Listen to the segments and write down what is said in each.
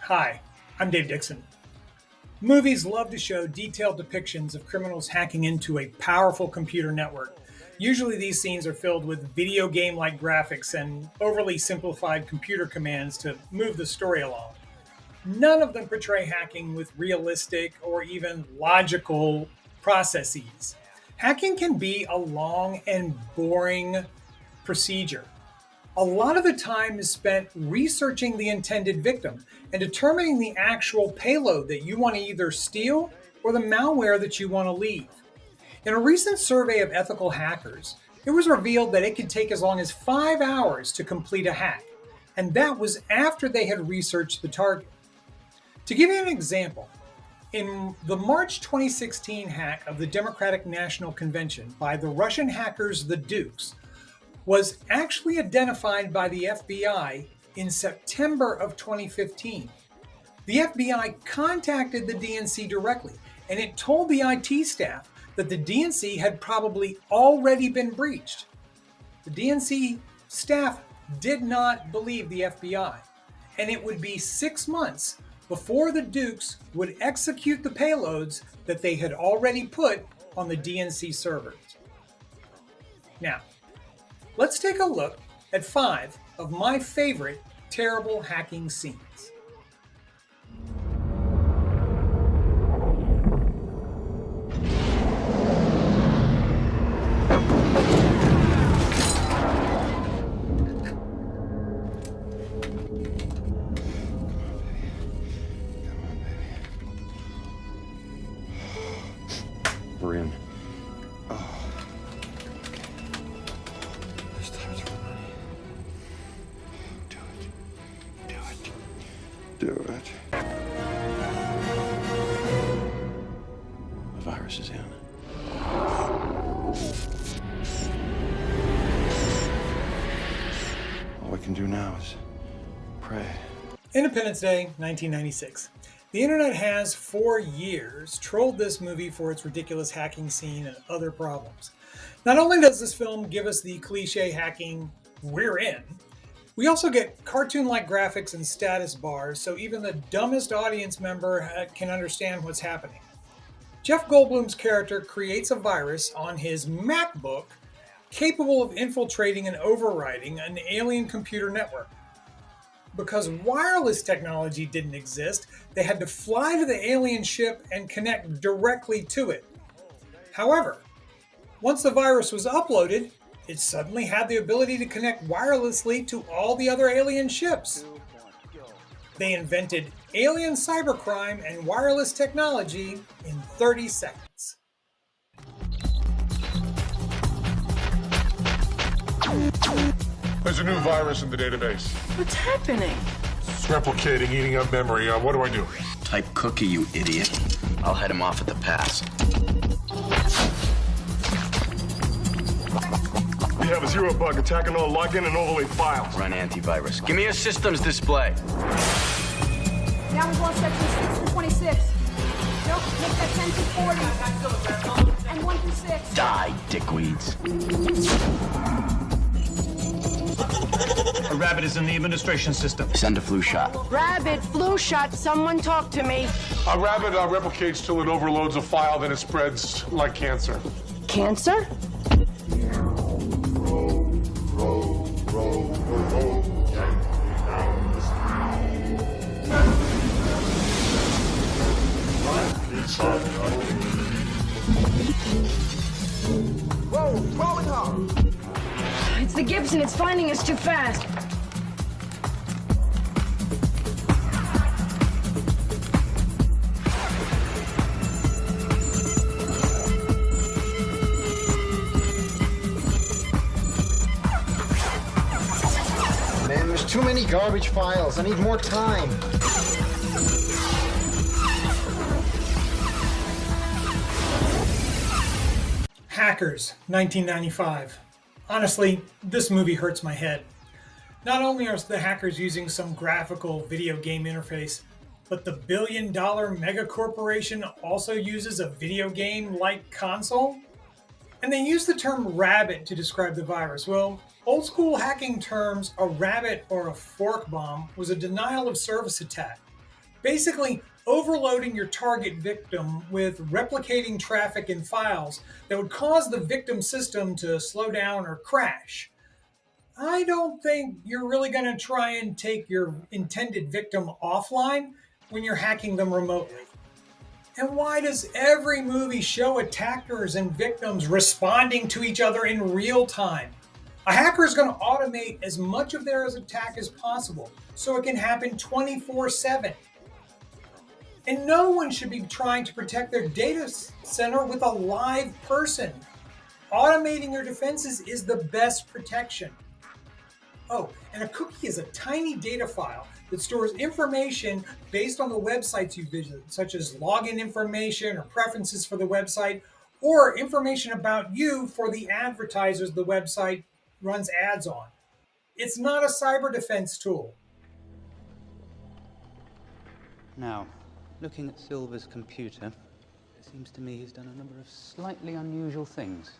Hi, I'm Dave Dixon. Movies love to show detailed depictions of criminals hacking into a powerful computer network. Usually, these scenes are filled with video game like graphics and overly simplified computer commands to move the story along. None of them portray hacking with realistic or even logical processes. Hacking can be a long and boring procedure. A lot of the time is spent researching the intended victim and determining the actual payload that you want to either steal or the malware that you want to leave. In a recent survey of ethical hackers, it was revealed that it could take as long as 5 hours to complete a hack, and that was after they had researched the target. To give you an example, in the March 2016 hack of the Democratic National Convention by the Russian hackers the Dukes, was actually identified by the FBI in September of 2015. The FBI contacted the DNC directly, and it told the IT staff that the DNC had probably already been breached. The DNC staff did not believe the FBI, and it would be 6 months before the Dukes would execute the payloads that they had already put on the DNC servers. Now, let's take a look at 5 of my favorite terrible hacking scenes. We're in. Do it. The virus is in. All we can do now is pray. Independence Day, 1996. The internet has, for years, trolled this movie for its ridiculous hacking scene and other problems. Not only does this film give us the cliche hacking, "we're in," we also get cartoon-like graphics and status bars, so even the dumbest audience member can understand what's happening. Jeff Goldblum's character creates a virus on his MacBook capable of infiltrating and overriding an alien computer network. Because wireless technology didn't exist, they had to fly to the alien ship and connect directly to it. However, once the virus was uploaded, it suddenly had the ability to connect wirelessly to all the other alien ships. They invented alien cybercrime and wireless technology in 30 seconds. There's a new virus in the database. What's happening? It's replicating, eating up memory. What do I do? Type cookie, you idiot. I'll head him off at the pass. We have a zero bug attacking all login and overlay files. Run antivirus. Give me a systems display. Now we want section 6 through 26. Nope, make that 10 through 40. And 1 through 6. Die, dickweeds. A rabbit is in the administration system. Send a flu shot. Rabbit, flu shot, someone talk to me. A rabbit replicates till it overloads a file, then it spreads like cancer. Cancer? Whoa, rolling hard. It's the Gibson, it's finding us too fast. Man, there's too many garbage files. I need more time. Hackers, 1995. Honestly, this movie hurts my head. Not only are the hackers using some graphical video game interface, but the billion-dollar mega corporation also uses a video game-like console? And they use the term rabbit to describe the virus. Well, old school hacking terms, a rabbit or a fork bomb, was a denial of service attack. Basically, overloading your target victim with replicating traffic in files that would cause the victim system to slow down or crash. I don't think you're really going to try and take your intended victim offline when you're hacking them remotely. And why does every movie show attackers and victims responding to each other in real time? A hacker is going to automate as much of their attack as possible so it can happen 24/7. And no one should be trying to protect their data center with a live person. Automating your defenses is the best protection. Oh, and a cookie is a tiny data file that stores information based on the websites you visit, such as login information or preferences for the website, or information about you for the advertisers the website runs ads on. It's not a cyber defense tool. Now, looking at Silver's computer, it seems to me he's done a number of slightly unusual things.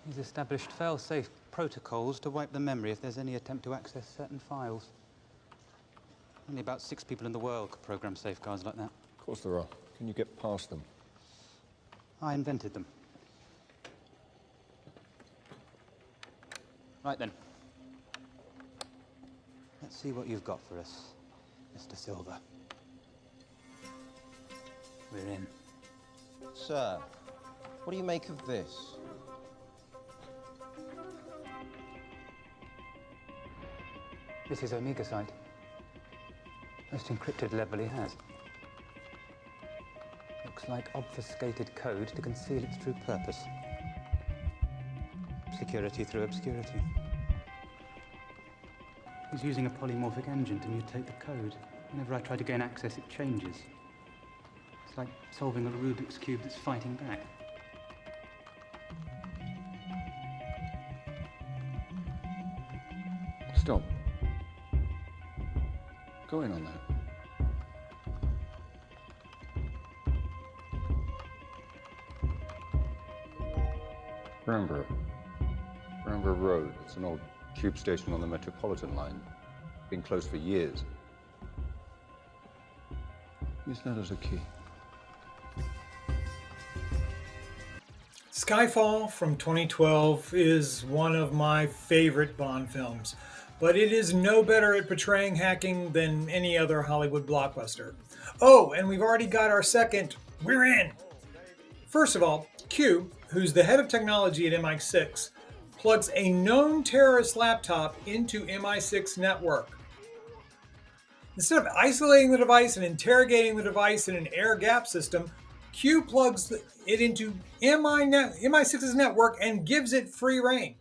He's established fail-safe protocols to wipe the memory if there's any attempt to access certain files. Only about 6 people in the world could program safeguards like that. Of course there are. Can you get past them? I invented them. Right then. Let's see what you've got for us, Mr. Silver. We're in. Sir, what do you make of this? This is Omega site. Most encrypted level he has. Looks like obfuscated code to conceal its true purpose. Security through obscurity. He's using a polymorphic engine to mutate the code. Whenever I try to gain access, it changes. It's like solving a Rubik's Cube that's fighting back. Stop. Go in on that. Ramborough Road. It's an old tube station on the Metropolitan line. Been closed for years. Use that as a key. Skyfall from 2012 is one of my favorite Bond films, but it is no better at portraying hacking than any other Hollywood blockbuster. Oh, and we've already got our second, we're in! First of all, Q, who's the head of technology at MI6, plugs a known terrorist laptop into MI6 network. Instead of isolating the device and interrogating the device in an air-gap system, Q plugs it into MI6's network and gives it free rein.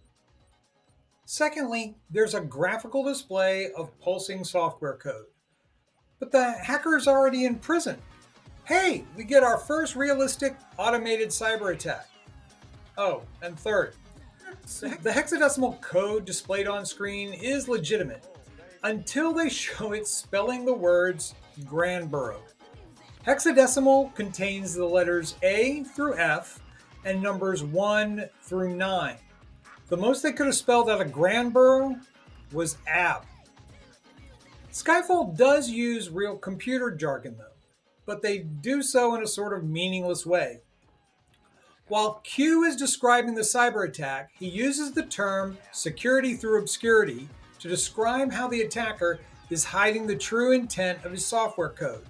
Secondly, there's a graphical display of pulsing software code. But the hacker's already in prison. Hey, we get our first realistic automated cyber attack. Oh, and third, the hexadecimal code displayed on screen is legitimate until they show it spelling the words Granborough. Hexadecimal contains the letters A through F and numbers 1 through 9. The most they could have spelled out of Granborough was AB. Skyfall does use real computer jargon though, but they do so in a sort of meaningless way. While Q is describing the cyber attack, he uses the term security through obscurity to describe how the attacker is hiding the true intent of his software code.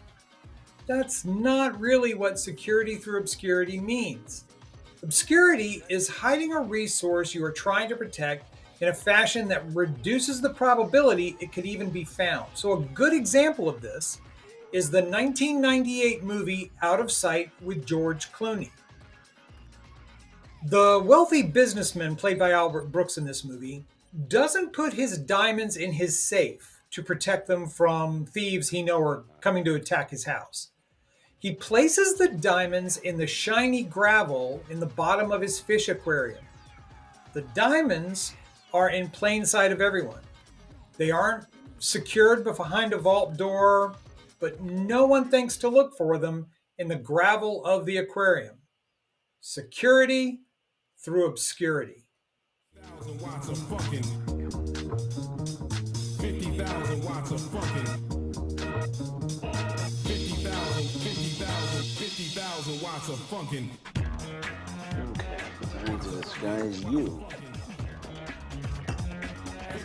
That's not really what security through obscurity means. Obscurity is hiding a resource you are trying to protect in a fashion that reduces the probability it could even be found. So a good example of this is the 1998 movie Out of Sight with George Clooney. The wealthy businessman played by Albert Brooks in this movie doesn't put his diamonds in his safe to protect them from thieves he knows are coming to attack his house. He places the diamonds in the shiny gravel in the bottom of his fish aquarium. The diamonds are in plain sight of everyone. They aren't secured behind a vault door, but no one thinks to look for them in the gravel of the aquarium. Security through obscurity. 50,000 watts of fucking. 50,000 watts of fucking. watts of funkin'. Okay, put the hands of this guy is you.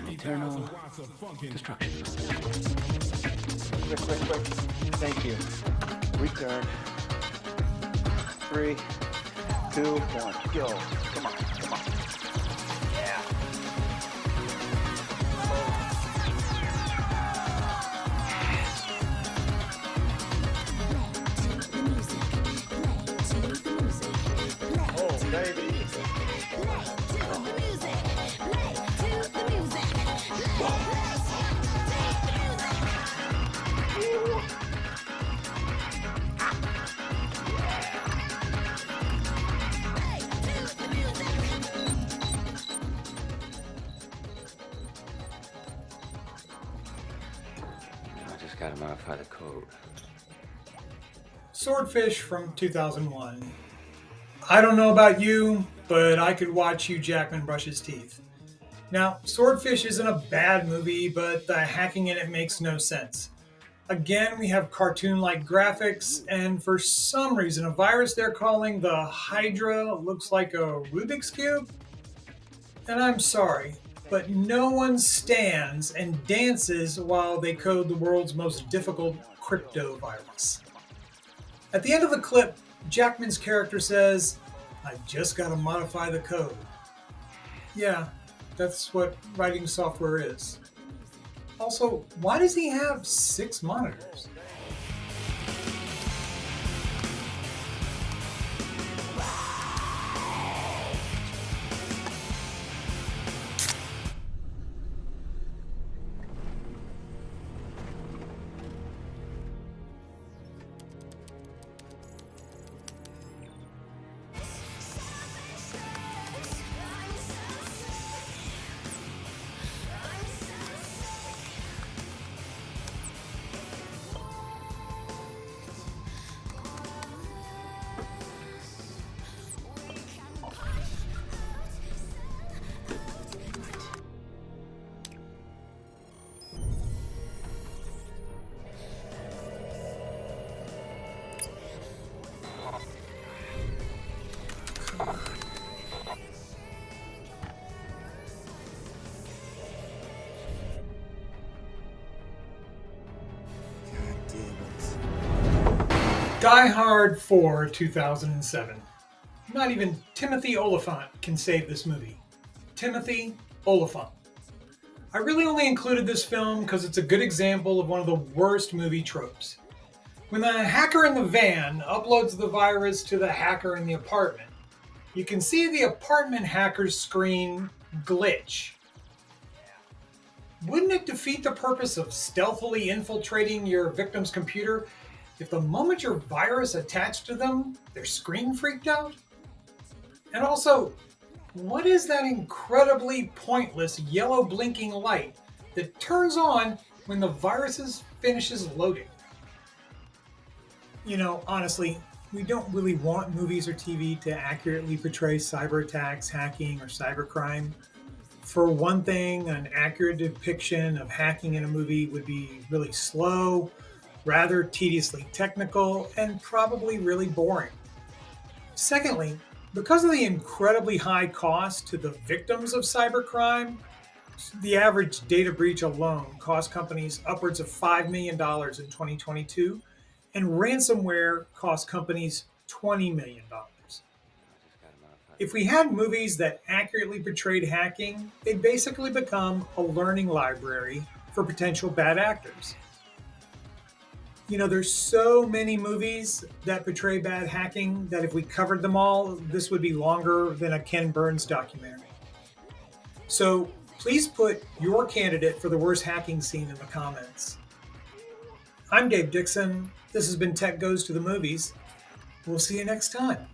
Eternal destruction. Quick. Thank you. Return. 3, 2, 1, go. Come on. Yeah. Oh, baby. I just gotta modify the code. Swordfish from 2001. I don't know about you, but I could watch Hugh Jackman brush his teeth. Now, Swordfish isn't a bad movie, but the hacking in it makes no sense. Again, we have cartoon-like graphics, and for some reason, a virus they're calling the Hydra looks like a Rubik's Cube. And I'm sorry, but no one stands and dances while they code the world's most difficult crypto virus. At the end of the clip, Jackman's character says, "I just gotta modify the code." Yeah, that's what writing software is. Also, why does he have 6 monitors? Die Hard 4 2007. Not even Timothy Olyphant can save this movie. Timothy Olyphant. I really only included this film because it's a good example of one of the worst movie tropes. When the hacker in the van uploads the virus to the hacker in the apartment, you can see the apartment hacker's screen glitch. Wouldn't it defeat the purpose of stealthily infiltrating your victim's computer if the moment your virus attached to them, their screen freaked out? And also, what is that incredibly pointless yellow blinking light that turns on when the virus finishes loading? You know, honestly, we don't really want movies or TV to accurately portray cyber attacks, hacking, or cybercrime. For one thing, an accurate depiction of hacking in a movie would be really slow, rather tediously technical, and probably really boring. Secondly, because of the incredibly high cost to the victims of cybercrime, the average data breach alone cost companies upwards of $5 million in 2022, and ransomware cost companies $20 million. If we had movies that accurately portrayed hacking, they'd basically become a learning library for potential bad actors. You know, there's so many movies that portray bad hacking that if we covered them all, this would be longer than a Ken Burns documentary. So please put your candidate for the worst hacking scene in the comments. I'm Dave Dixon. This has been Tech Goes to the Movies. We'll see you next time.